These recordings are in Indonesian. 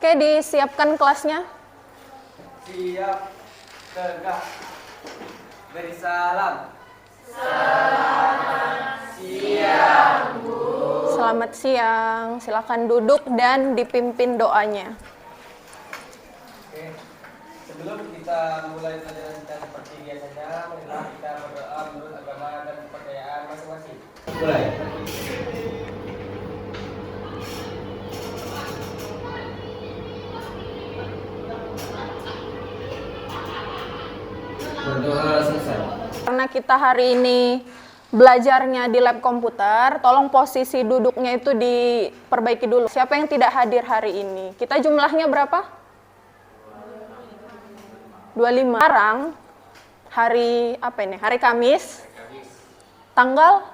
Oke, disiapkan kelasnya. Siap, tegak, beri salam. Selamat siang, silakan duduk dan dipimpin doanya. Oke, sebelum kita mulai pelajaran kita seperti biasanya, marilah kita berdoa menurut agama dan kepercayaan masing-masing. Mulai. Berdoa selesai. Karena kita hari ini belajarnya di lab komputer, tolong posisi duduknya itu diperbaiki dulu. Siapa yang tidak hadir hari ini? Kita jumlahnya berapa? 25. Sekarang hari apa ini? Hari Kamis. Tanggal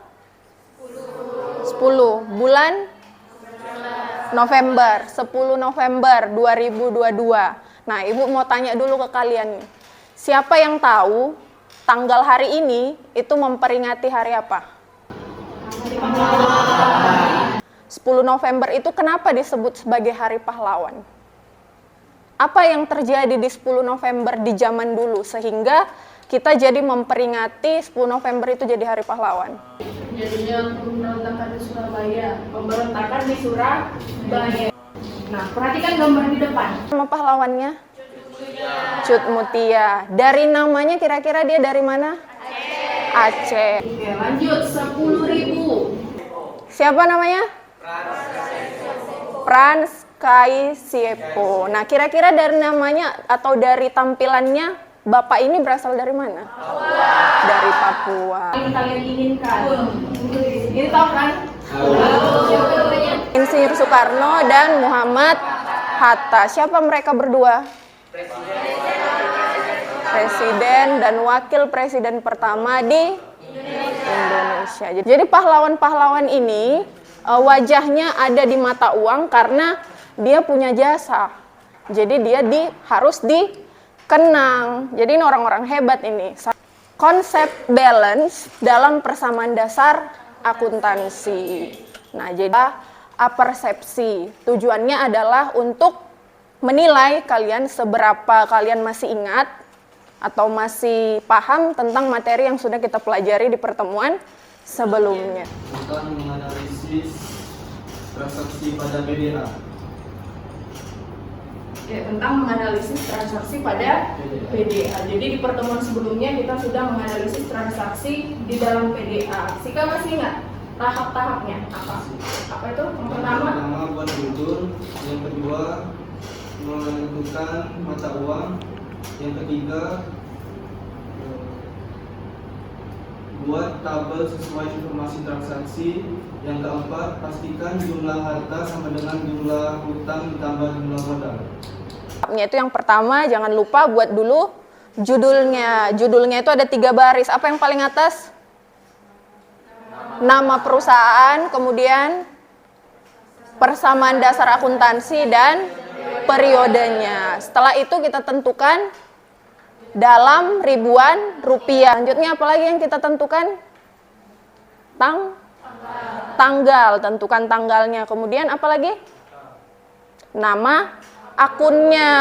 10. Bulan November. 10 November 2022. Nah, Ibu mau tanya dulu ke kalian nih. Siapa yang tahu tanggal hari ini itu memperingati hari apa? 10 November itu kenapa disebut sebagai Hari Pahlawan? Apa yang terjadi di 10 November di zaman dulu sehingga kita jadi memperingati 10 November itu jadi Hari Pahlawan? Jadinya pemberontakan di Surabaya. Pemberontakan di Surabaya. Nah, perhatikan gambar di depan. Nama pahlawannya? Cut Mutia. Dari namanya kira-kira dia dari mana? Aceh. Oke, lanjut 10.000. Siapa namanya? Frans Kaisiepo. Nah, kira-kira dari namanya atau dari tampilannya Bapak ini berasal dari mana? Dari Papua. Yang kalian inginkan. Ini tahu kan? Siapa namanya? Insinyur Soekarno dan Muhammad Hatta. Siapa mereka berdua? Presiden dan wakil presiden pertama di Indonesia. Jadi pahlawan-pahlawan ini wajahnya ada di mata uang karena dia punya jasa. Jadi dia harus dikenang. Jadi ini orang-orang hebat ini. Konsep balance dalam persamaan dasar akuntansi. Nah, jadi persepsi. Tujuannya adalah untuk menilai kalian seberapa kalian masih ingat atau masih paham tentang materi yang sudah kita pelajari di pertemuan sebelumnya. Tentang menganalisis transaksi pada BDA. Oke, tentang menganalisis transaksi pada PDA. Jadi di pertemuan sebelumnya kita sudah menganalisis transaksi di dalam PDA. Sika masih ingat tahap-tahapnya apa? Apa itu? Yang pertama buat judul, yang kedua menentukan mata uang, yang ketiga buat tabel sesuai informasi transaksi, yang keempat pastikan jumlah harta sama dengan jumlah hutang ditambah jumlah modal. Itu yang pertama, jangan lupa buat dulu judulnya. Judulnya itu ada 3 baris. Apa yang paling atas? Nama perusahaan, kemudian persamaan dasar akuntansi dan periodenya. Setelah itu kita tentukan dalam ribuan rupiah. Lanjutnya apalagi yang kita tentukan? Tanggal. Tentukan tanggalnya. Kemudian apalagi? Nama akunnya.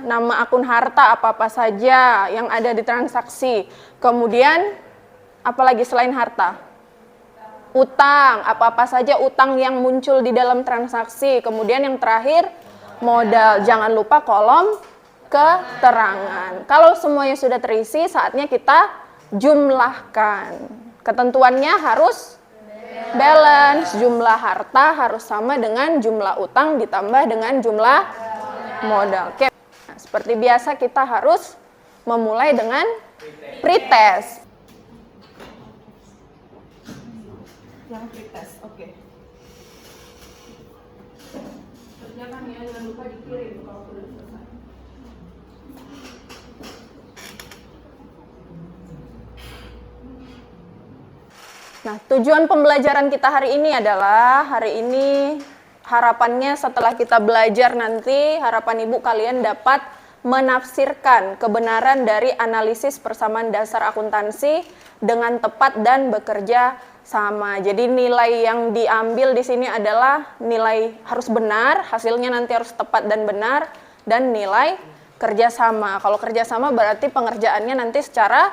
Nama akun harta apa-apa saja yang ada di transaksi. Kemudian apalagi selain harta? Utang. Apa-apa saja utang yang muncul di dalam transaksi. Kemudian yang terakhir modal. Jangan lupa kolom keterangan. Kalau semuanya sudah terisi, saatnya kita jumlahkan. Ketentuannya harus balance. Jumlah harta harus sama dengan jumlah utang ditambah dengan jumlah modal. Oke. Nah, seperti biasa kita harus memulai dengan pretest. yang pretest. Oke. Kerjakan ya, jangan lupa dikirim kalau sudah selesai. Nah, tujuan pembelajaran kita hari ini adalah, harapannya setelah kita belajar nanti, harapan Ibu kalian dapat menafsirkan kebenaran dari analisis persamaan dasar akuntansi dengan tepat dan bekerja sama. Jadi nilai yang diambil di sini adalah nilai harus benar, hasilnya nanti harus tepat dan benar, dan nilai kerjasama. Kalau kerjasama berarti pengerjaannya nanti secara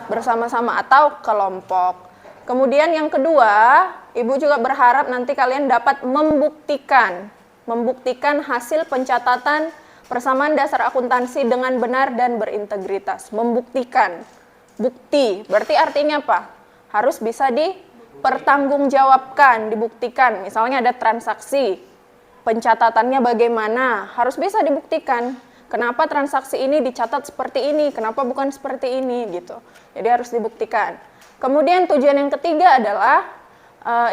bersama-sama atau kelompok. Kemudian yang kedua, Ibu juga berharap nanti kalian dapat membuktikan hasil pencatatan persamaan dasar akuntansi dengan benar dan berintegritas. Membuktikan. Bukti, berarti artinya apa? Harus bisa dipertanggungjawabkan, dibuktikan. Misalnya ada transaksi, pencatatannya bagaimana, harus bisa dibuktikan. Kenapa transaksi ini dicatat seperti ini, kenapa bukan seperti ini, gitu. Jadi harus dibuktikan. Kemudian tujuan yang ketiga adalah,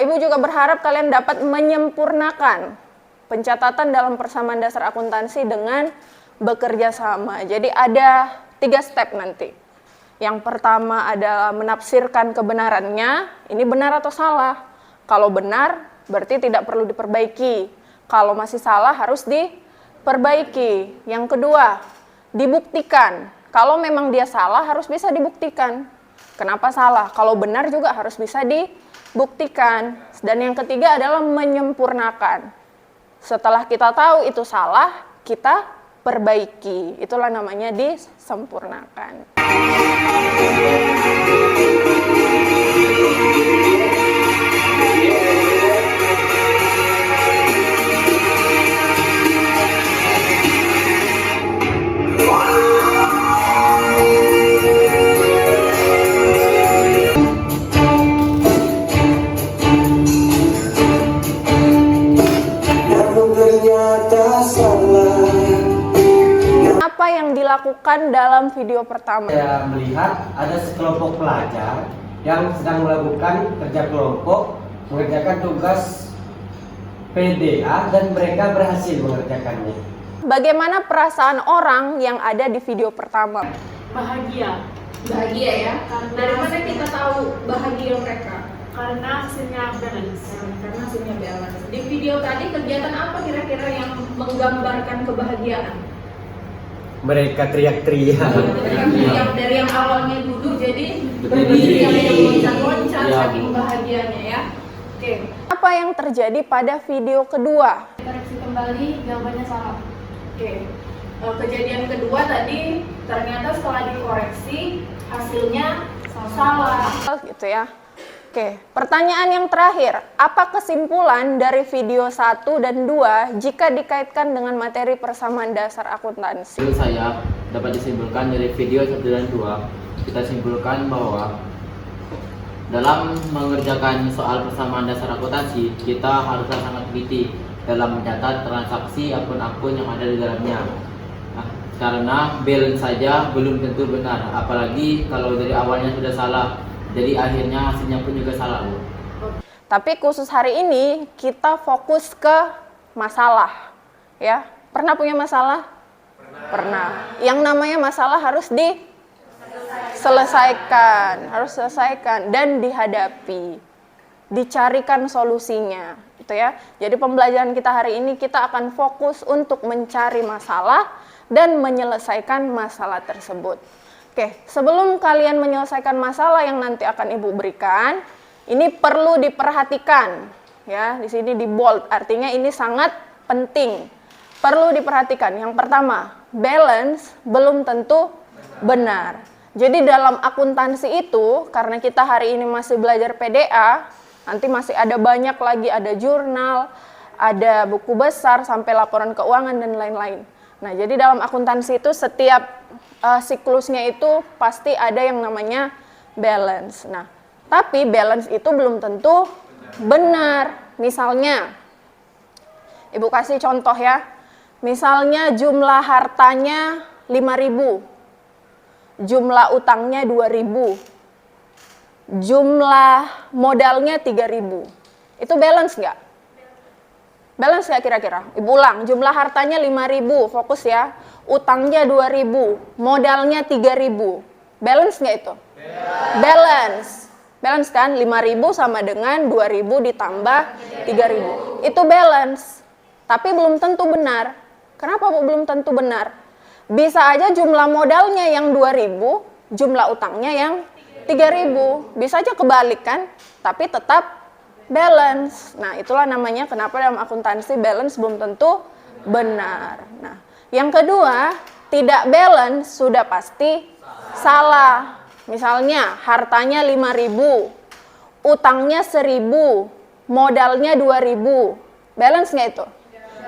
Ibu juga berharap kalian dapat menyempurnakan pencatatan dalam persamaan dasar akuntansi dengan bekerja sama. Jadi ada 3 step nanti. Yang pertama adalah menafsirkan kebenarannya, ini benar atau salah. Kalau benar, berarti tidak perlu diperbaiki. Kalau masih salah, harus diperbaiki. Yang kedua, dibuktikan. Kalau memang dia salah, harus bisa dibuktikan. Kenapa salah? Kalau benar juga harus bisa dibuktikan. Dan yang ketiga adalah menyempurnakan. Setelah kita tahu itu salah, kita perbaiki. Itulah namanya disempurnakan. Apa yang dilakukan dalam video pertama? Saya melihat ada sekelompok pelajar yang sedang melakukan kerja kelompok, mengerjakan tugas PDA dan mereka berhasil mengerjakannya. Bagaimana perasaan orang yang ada di video pertama? Bahagia ya. Dari mana kita tahu bahagia mereka? Karena hasilnya balance. Karena hasilnya balance. Di video tadi kegiatan apa kira-kira yang menggambarkan kebahagiaan? Mereka teriak-teriak. Dari yang awalnya duduk jadi berdiri, yang loncat-loncat saking bahagianya ya. Oke. Apa yang terjadi pada video kedua? Koreksi kembali, jawabannya salah. Oke. Kejadian kedua tadi ternyata setelah dikoreksi hasilnya salah. Gitu ya. Oke, pertanyaan yang terakhir, apa kesimpulan dari video 1 dan 2 jika dikaitkan dengan materi persamaan dasar akuntansi? Menurut saya dapat disimpulkan dari video 1 dan 2, kita simpulkan bahwa dalam mengerjakan soal persamaan dasar akuntansi, kita haruslah sangat teliti dalam mencatat transaksi akun-akun yang ada di dalamnya. Karena balance saja belum tentu benar, apalagi kalau dari awalnya sudah salah. Jadi akhirnya hasilnya pun juga salah. Tapi khusus hari ini kita fokus ke masalah, ya. Pernah punya masalah? Pernah. Yang namanya masalah harus diselesaikan, dan dihadapi, dicarikan solusinya, gitu ya. Jadi pembelajaran kita hari ini kita akan fokus untuk mencari masalah dan menyelesaikan masalah tersebut. Oke, sebelum kalian menyelesaikan masalah yang nanti akan Ibu berikan, ini perlu diperhatikan, ya. Di sini di bold, artinya ini sangat penting. Perlu diperhatikan. Yang pertama, balance belum tentu benar. Jadi dalam akuntansi itu, karena kita hari ini masih belajar PDA, nanti masih ada banyak lagi, ada jurnal, ada buku besar, sampai laporan keuangan dan lain-lain. Nah, jadi dalam akuntansi itu setiap siklusnya itu pasti ada yang namanya balance. Nah, tapi balance itu belum tentu benar. Misalnya, Ibu kasih contoh ya. Misalnya jumlah hartanya 5.000, jumlah utangnya 2.000, jumlah modalnya 3.000. Itu balance nggak? Balance nggak kira-kira? Ibu ulang, jumlah hartanya 5.000, fokus ya. Utangnya 2.000, modalnya 3.000. Balance nggak itu? Balance. Balance kan? 5.000 sama dengan 2.000 ditambah 3.000. Itu balance. Tapi belum tentu benar. Kenapa Bu belum tentu benar? Bisa aja jumlah modalnya yang 2.000, jumlah utangnya yang 3.000. Bisa aja kebalik kan, tapi tetap balance. Nah, itulah namanya kenapa dalam akuntansi balance belum tentu benar. Nah, yang kedua, tidak balance sudah pasti salah. Misalnya hartanya 5.000, utangnya 1.000, modalnya 2.000. Balance nggak itu?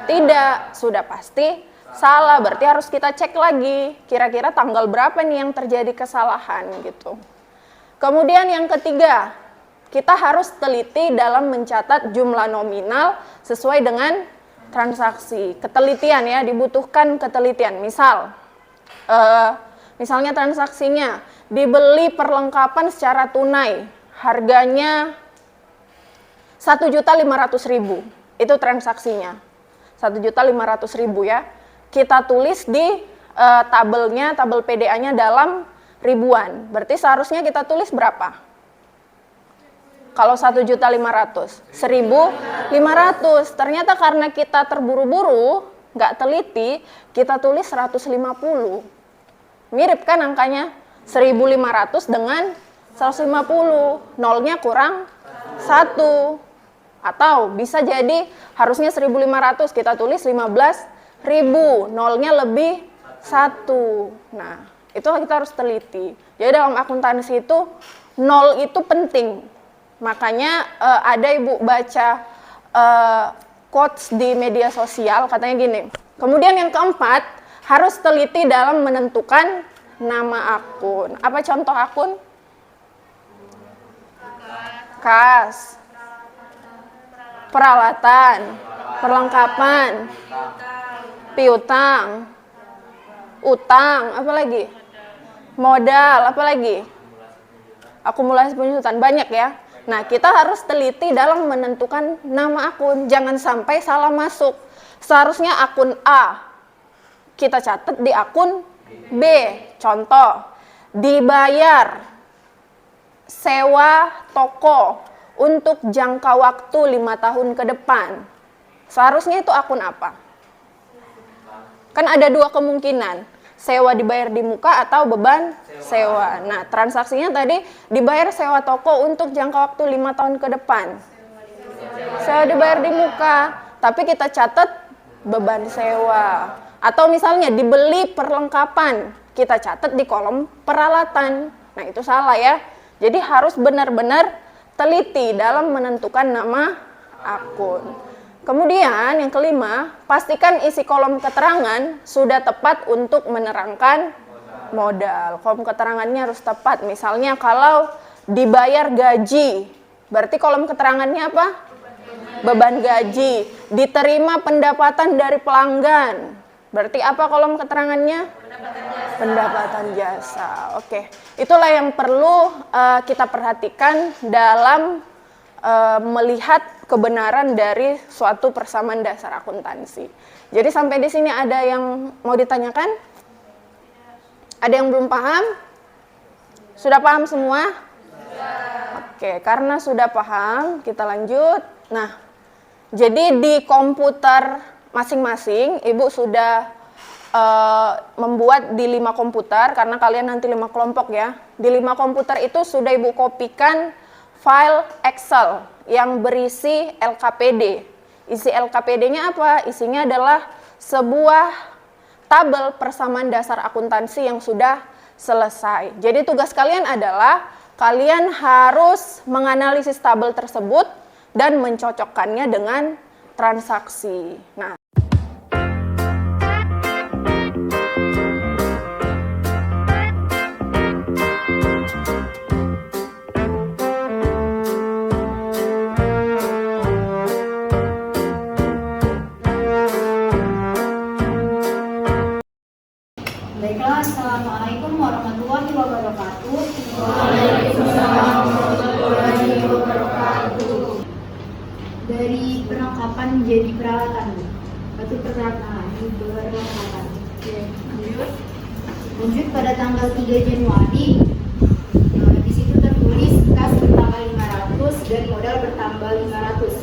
Tidak, sudah pasti salah. Berarti harus kita cek lagi, kira-kira tanggal berapa nih yang terjadi kesalahan gitu. Kemudian yang ketiga, kita harus teliti dalam mencatat jumlah nominal sesuai dengan transaksi. Ketelitian ya, dibutuhkan ketelitian. Misalnya transaksinya dibeli perlengkapan secara tunai, harganya 1.500.000. Itu transaksinya. 1.500.000 ya. Kita tulis di tabelnya, tabel PDA-nya dalam ribuan. Berarti seharusnya kita tulis berapa? Kalau 1.500.000, 1.500. Ternyata karena kita terburu-buru, nggak teliti, kita tulis 150. Mirip kan angkanya? 1.500 dengan 150. Nolnya kurang 1. Atau bisa jadi harusnya 1.500, kita tulis 15.000. Nolnya lebih 1. Nah, itu kita harus teliti. Jadi dalam akuntansi itu nol itu penting. Makanya ada ibu baca quotes di media sosial katanya gini. Kemudian yang keempat, harus teliti dalam menentukan nama akun. Apa contoh akun? Kas, peralatan, perlengkapan, piutang, utang, apa lagi? Modal, apa lagi? Akumulasi penyusutan, banyak ya. Nah, kita harus teliti dalam menentukan nama akun. Jangan sampai salah masuk. Seharusnya akun A, kita catat di akun B. Contoh, dibayar sewa toko untuk jangka waktu 5 tahun ke depan. Seharusnya itu akun apa? Kan ada dua kemungkinan. Sewa dibayar di muka atau beban sewa. Nah, transaksinya tadi dibayar sewa toko untuk jangka waktu 5 tahun ke depan. Sewa dibayar di muka, tapi kita catat beban sewa. Atau misalnya dibeli perlengkapan, kita catat di kolom peralatan. Nah, itu salah ya. Jadi harus benar-benar teliti dalam menentukan nama akun. Kemudian yang kelima, pastikan isi kolom keterangan sudah tepat untuk menerangkan modal. Kolom keterangannya harus tepat. Misalnya kalau dibayar gaji, berarti kolom keterangannya apa? Beban gaji. Diterima pendapatan dari pelanggan, berarti apa kolom keterangannya? Pendapatan jasa. Oke, itulah yang perlu kita perhatikan dalam melihat kebenaran dari suatu persamaan dasar akuntansi. Jadi sampai di sini ada yang mau ditanyakan? Ada yang belum paham? Sudah paham semua? Oke, karena sudah paham, kita lanjut. Nah, jadi di komputer masing-masing, Ibu sudah membuat di 5 komputer, karena kalian nanti 5 kelompok ya. Di 5 komputer itu sudah Ibu kopikan file Excel yang berisi LKPD. Isi LKPD-nya apa? Isinya adalah sebuah tabel persamaan dasar akuntansi yang sudah selesai. Jadi tugas kalian adalah kalian harus menganalisis tabel tersebut dan mencocokkannya dengan transaksi. Nah, Baiklah, Assalamualaikum warahmatullahi wabarakatuh. Dari perlengkapan menjadi peralatan. Batu peralatan, perlengkapan. Lanjut pada tanggal 3 Januari, di situ tertulis kas bertambah 500 dan modal bertambah 500.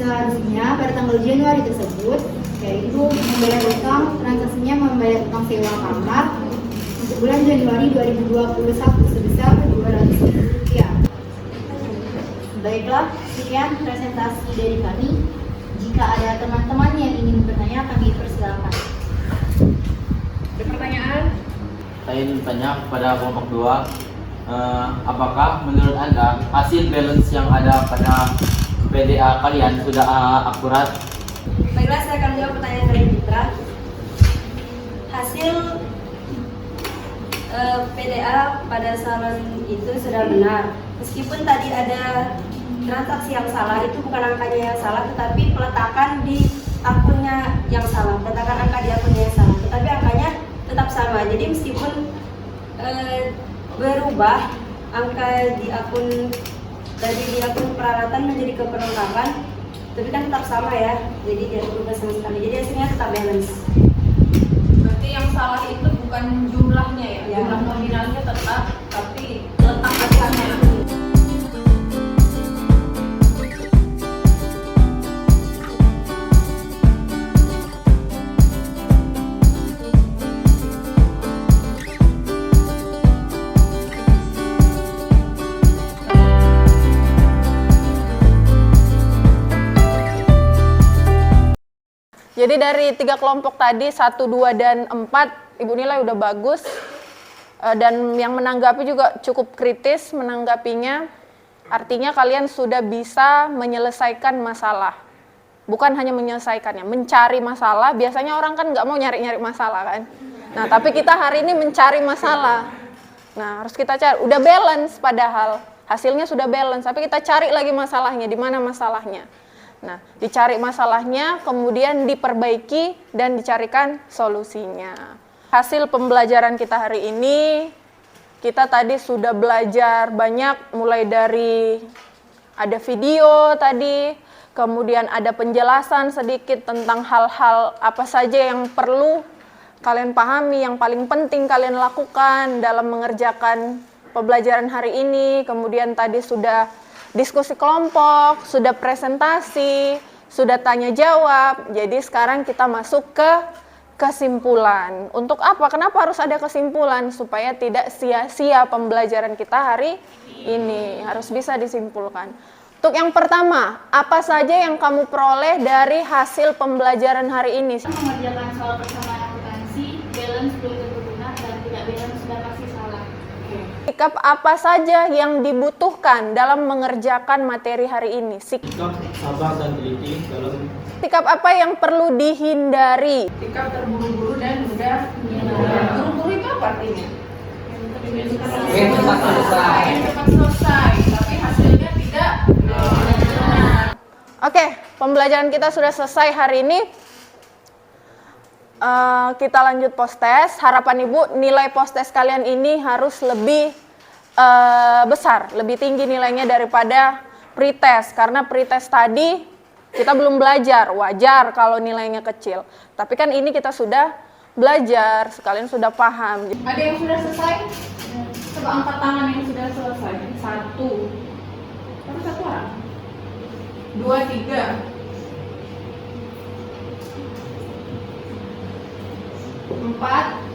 Seharusnya pada tanggal Januari tersebut, yaitu membayar utang, transaksinya membayar utang sewa kamar bulan Januari 2021 sebesar Rp200.000. Baiklah, sekian presentasi dari kami. Jika ada teman-teman yang ingin bertanya, kami persilakan. Ada pertanyaan? Saya ingin bertanya kepada kelompok 2, apakah menurut Anda hasil balance yang ada pada PDA kalian sudah akurat? Baiklah, saya akan jawab pertanyaan dari Putra. Hasil PDA pada salon itu sudah benar. Meskipun tadi ada transaksi yang salah, itu bukan angkanya yang salah, tetapi peletakan di akunnya yang salah, peletakan angka di akunnya yang salah, tetapi angkanya tetap sama. Jadi meskipun berubah angka di akun dari di akun peralatan menjadi ke perlengkapan, tapi kan tetap sama ya, jadi tidak berubah sama sekali. Jadi hasilnya tetap balance. Berarti yang salah itu bukan jumlahnya ya, Ya. jumlah nominalnya tetap, tapi letak angkanya. Jadi dari 3 kelompok tadi, 1, 2, dan 4, Ibu nilai udah bagus. Dan yang menanggapi juga cukup kritis menanggapinya. Artinya kalian sudah bisa menyelesaikan masalah. Bukan hanya menyelesaikannya, mencari masalah. Biasanya orang kan nggak mau nyari-nyari masalah kan. Nah, tapi kita hari ini mencari masalah. Nah, harus kita cari. Udah balance padahal. Hasilnya sudah balance, tapi kita cari lagi masalahnya. Di mana masalahnya? Nah, dicari masalahnya, kemudian diperbaiki dan dicarikan solusinya. Hasil pembelajaran kita hari ini, kita tadi sudah belajar banyak, mulai dari ada video tadi, kemudian ada penjelasan sedikit tentang hal-hal apa saja yang perlu kalian pahami, yang paling penting kalian lakukan dalam mengerjakan pembelajaran hari ini. Kemudian tadi sudah diskusi kelompok, sudah presentasi, sudah tanya jawab. Jadi sekarang kita masuk ke kesimpulan. Untuk apa? Kenapa harus ada kesimpulan? Supaya tidak sia-sia pembelajaran kita hari ini. Harus bisa disimpulkan. Untuk yang pertama, apa saja yang kamu peroleh dari hasil pembelajaran hari ini? Mengerjakan soal persamaan akuntansi, balance belum tentu benar dan tidak balance sudah pasti salah. Sikap apa saja yang dibutuhkan dalam mengerjakan materi hari ini? Sikap sabar dan teliti dalam Sikap apa yang perlu dihindari? Sikap terburu-buru dan mudah menyerah. Buru-buru itu apa artinya? Ingin cepat selesai. Cepat selesai, tapi hasilnya tidak benar. Oke, pembelajaran kita sudah selesai hari ini. Kita lanjut post-test. Harapan Ibu, nilai post-test kalian ini harus lebih besar, lebih tinggi nilainya daripada pre-test. Karena pre-test tadi kita belum belajar, wajar kalau nilainya kecil. Tapi kan ini kita sudah belajar, sekalian sudah paham. Ada yang sudah selesai? Coba angkat tangan yang sudah selesai. 1. Baru 1 orang. 2, 3. 4.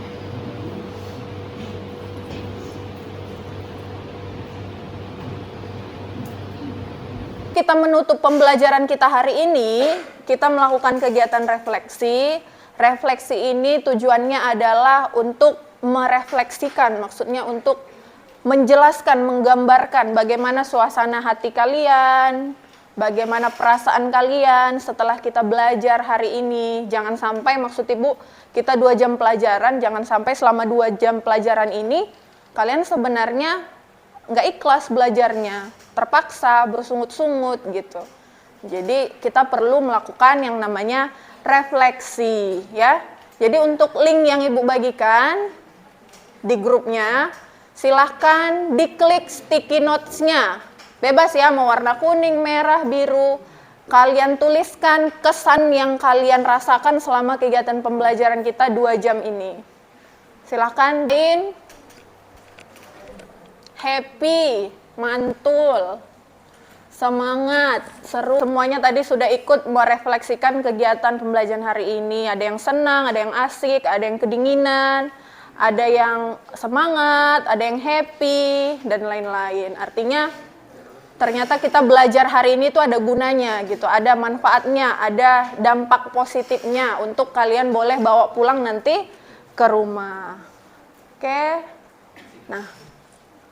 Kita menutup pembelajaran kita hari ini, kita melakukan kegiatan refleksi. Refleksi ini tujuannya adalah untuk merefleksikan, maksudnya untuk menjelaskan, menggambarkan bagaimana suasana hati kalian, bagaimana perasaan kalian setelah kita belajar hari ini. Jangan sampai, maksud Ibu, kita 2 jam pelajaran, jangan sampai selama 2 jam pelajaran ini kalian sebenarnya nggak ikhlas belajarnya, terpaksa, bersungut-sungut gitu. Jadi kita perlu melakukan yang namanya refleksi ya. Jadi untuk link yang Ibu bagikan di grupnya, silahkan diklik sticky notes-nya. Bebas ya, mau warna kuning, merah, biru. Kalian tuliskan kesan yang kalian rasakan selama kegiatan pembelajaran kita 2 jam ini. Silahkan din, happy, mantul, semangat, seru. Semuanya tadi sudah ikut merefleksikan kegiatan pembelajaran hari ini. Ada yang senang, ada yang asik, ada yang kedinginan, ada yang semangat, ada yang happy, dan lain-lain. Artinya ternyata kita belajar hari ini tuh ada gunanya gitu, ada manfaatnya, ada dampak positifnya untuk kalian boleh bawa pulang nanti ke rumah. Oke. Nah,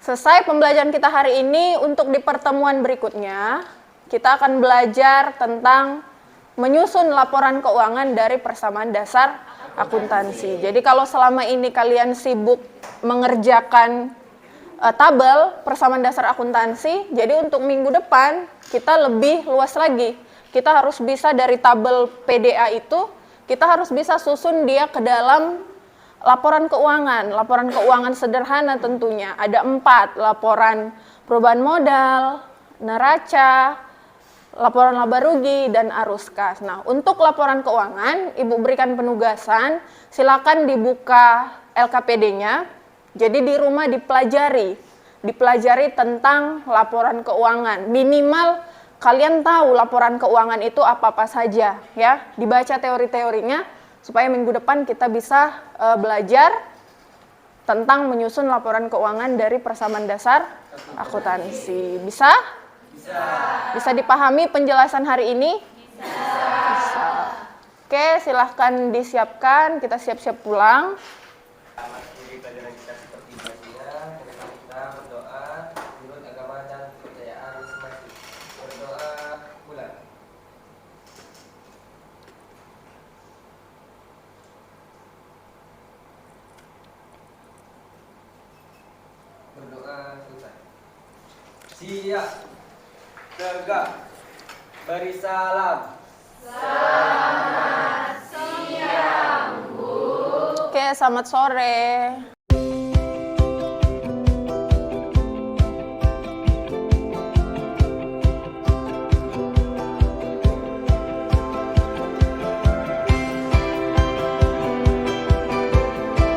selesai pembelajaran kita hari ini. Untuk di pertemuan berikutnya, kita akan belajar tentang menyusun laporan keuangan dari persamaan dasar akuntansi. Jadi kalau selama ini kalian sibuk mengerjakan tabel persamaan dasar akuntansi, jadi untuk minggu depan kita lebih luas lagi. Kita harus bisa dari tabel PDA itu, kita harus bisa susun dia ke dalam laporan keuangan. Laporan keuangan sederhana tentunya. Ada 4, laporan perubahan modal, neraca, laporan laba rugi, dan arus kas. Nah, untuk laporan keuangan, Ibu berikan penugasan, silakan dibuka LKPD-nya. Jadi di rumah dipelajari tentang laporan keuangan. Minimal kalian tahu laporan keuangan itu apa-apa saja, ya. Dibaca teori-teorinya supaya minggu depan kita bisa belajar tentang menyusun laporan keuangan dari persamaan dasar akuntansi. Bisa? Bisa dipahami penjelasan hari ini? Bisa. Oke, silahkan disiapkan. Kita siap-siap pulang. Pelajaran kita seperti biasanya, kita berdoa menurut agama dan kepercayaan masing-masing. Berdoa bulan. Berdoa selesai. Siap. Tegak. Beri salam. Oke, selamat sore.